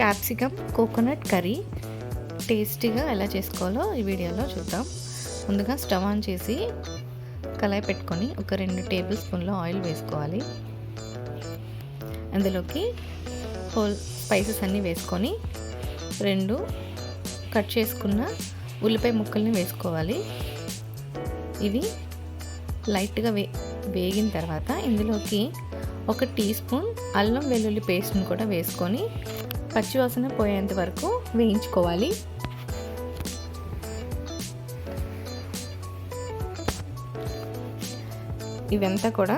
Capsicum coconut curry టేస్టీగా ఎలా చేసుకోవాలో ఈ వీడియోలో చూద్దాం. ముందుగా స్టవ్ ఆన్ చేసి కళాయి పెట్టుకొని ఒక 2 టేబుల్ స్పూన్ల ఆయిల్ వేసుకోవాలి. అందులోకి హోల్ స్పైసెస్ అన్నీ వేసుకొని 2 కట్ చేసుకున్న ఉల్లిపాయ ముక్కల్ని వేసుకోవాలి. ఇవి లైట్గా వేగిన తర్వాత ఇందులోకి 1 టీ స్పూన్ అల్లం వెల్లుల్లి పేస్ట్ని కూడా వేసుకొని పచ్చివాసన పోయేంత వరకు వేయించుకోవాలి. ఇవంతా కూడా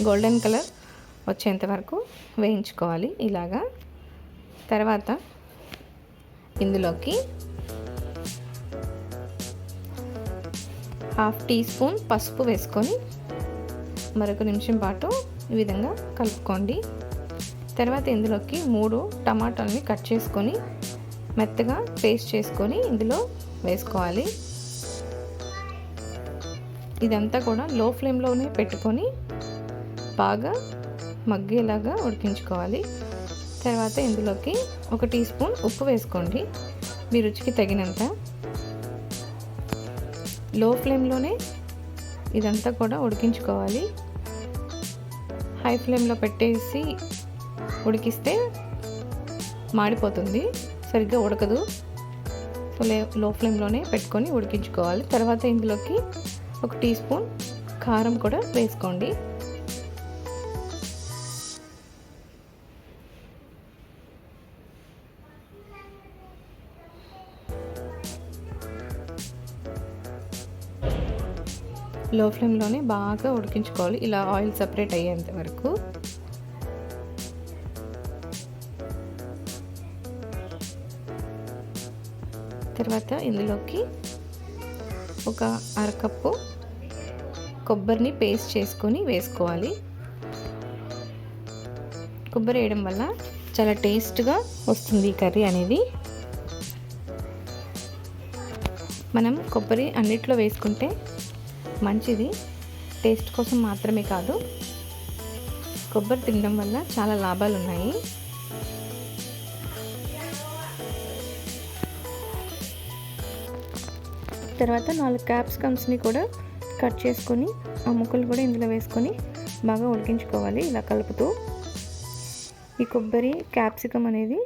గోల్డెన్ కలర్ వచ్చేంత వరకు వేయించుకోవాలి. ఇలాగా తర్వాత ఇందులోకి 1/2 టీ స్పూన్ పసుపు వేసుకొని మరొక నిమిషం పాటు ఈ విధంగా కలుపుకోండి. తర్వాత ఇందులోకి 3 టమాటాలని కట్ చేసుకొని మెత్తగా పేస్ట్ చేసుకొని ఇందులో వేసుకోవాలి. ఇదంతా కూడా లో ఫ్లేమ్లోనే పెట్టుకొని బాగా మగ్గేలాగా ఉడికించుకోవాలి. తర్వాత ఇందులోకి 1 టీ స్పూన్ ఉప్పు వేసుకోండి, మీ రుచికి తగినంత. లో ఫ్లేమ్లోనే ఇదంతా కూడా ఉడికించుకోవాలి. హై ఫ్లేమ్లో పెట్టేసి ఉడికిస్తే మాడిపోతుంది, సరిగ్గా ఉడకదు. సో లో ఫ్లేమ్లోనే పెట్టుకొని ఉడికించుకోవాలి. తర్వాత ఇందులోకి 1 టీ స్పూన్ కారం కూడా వేసుకోండి. లో ఫ్లేమ్లోనే బాగా ఉడికించుకోవాలి, ఇలా ఆయిల్ సపరేట్ అయ్యేంత వరకు. తర్వాత ఇందులోకి ఒక 1/2 కప్పు కొబ్బరిని పేస్ట్ చేసుకొని వేసుకోవాలి. కొబ్బరి వేయడం వల్ల చాలా టేస్ట్గా వస్తుంది ఈ కర్రీ అనేది. మనం కొబ్బరి అన్నిట్లో వేసుకుంటే మంచిది, టేస్ట్ కోసం మాత్రమే కాదు, కొబ్బరి తినడం వల్ల చాలా లాభాలు ఉన్నాయి. తర్వాత 4 క్యాప్సికమ్స్ని కూడా కట్ చేసుకొని ఆ ముక్కలు కూడా ఇందులో వేసుకొని బాగా ఉడికించుకోవాలి, ఇలా కలుపుతూ. ఈ కొబ్బరి క్యాప్సికమ్ అనేది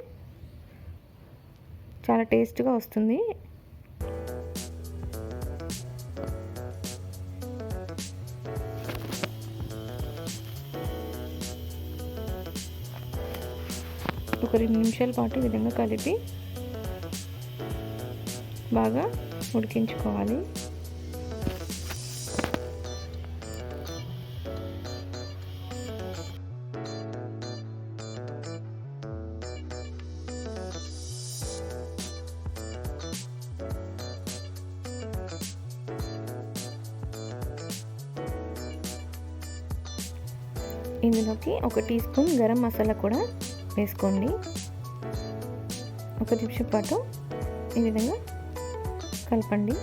చాలా టేస్ట్గా వస్తుంది. ఒక 2 నిమిషాల పాటు ఈ విధంగా కలిపి బాగా ఉడికించుకోవాలి. ఇందులోకి 1 టీ స్పూన్ గరం మసాలా కూడా వేసుకోండి. 1 నిమిషం పాటు ఈ విధంగా కలపండి.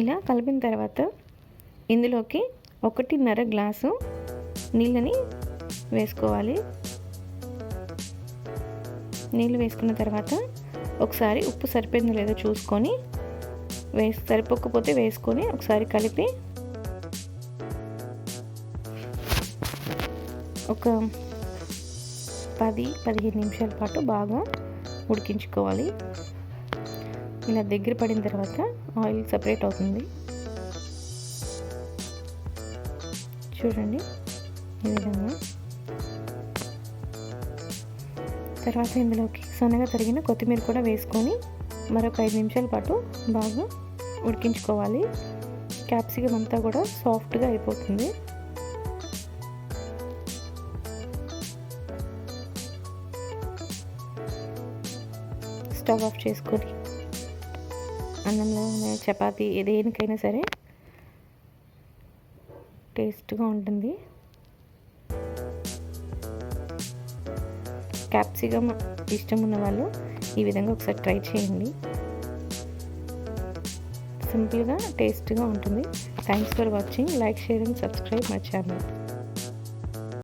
ఇలా కలిపిన తర్వాత ఇందులోకి 1.5 గ్లాసు నీళ్ళని వేసుకోవాలి. నీళ్ళు వేసుకున్న తర్వాత ఒకసారి ఉప్పు సరిపోయిందో లేదో చూసుకొని సరిపోకపోతే వేసుకొని ఒకసారి కలిపి ఒక 10-15 నిమిషాల పాటు బాగా ఉడికించుకోవాలి. ఇలా దగ్గర పడిన తర్వాత ఆయిల్ సపరేట్ అవుతుంది. చూడండి ఈ విధంగా. తర్వాత ఇందులోకి సన్నగా తరిగిన కొత్తిమీర కూడా వేసుకొని మరొక 5 నిమిషాల పాటు బాగా ఉడికించుకోవాలి. క్యాప్సికమ్ అంతా కూడా సాఫ్ట్గా అయిపోతుంది. స్టవ్ ఆఫ్ చేసుకొని అన్నంలో చపాతీ దేనికైనా సరే టేస్ట్గా ఉంటుంది. క్యాప్సికమ్ ఇష్టం ఉన్న వాళ్ళు ఈ విధంగా ఒకసారి ట్రై చేయండి. సింపుల్గా టేస్ట్గా ఉంటుంది. Thanks for watching. Like, share and subscribe my channel.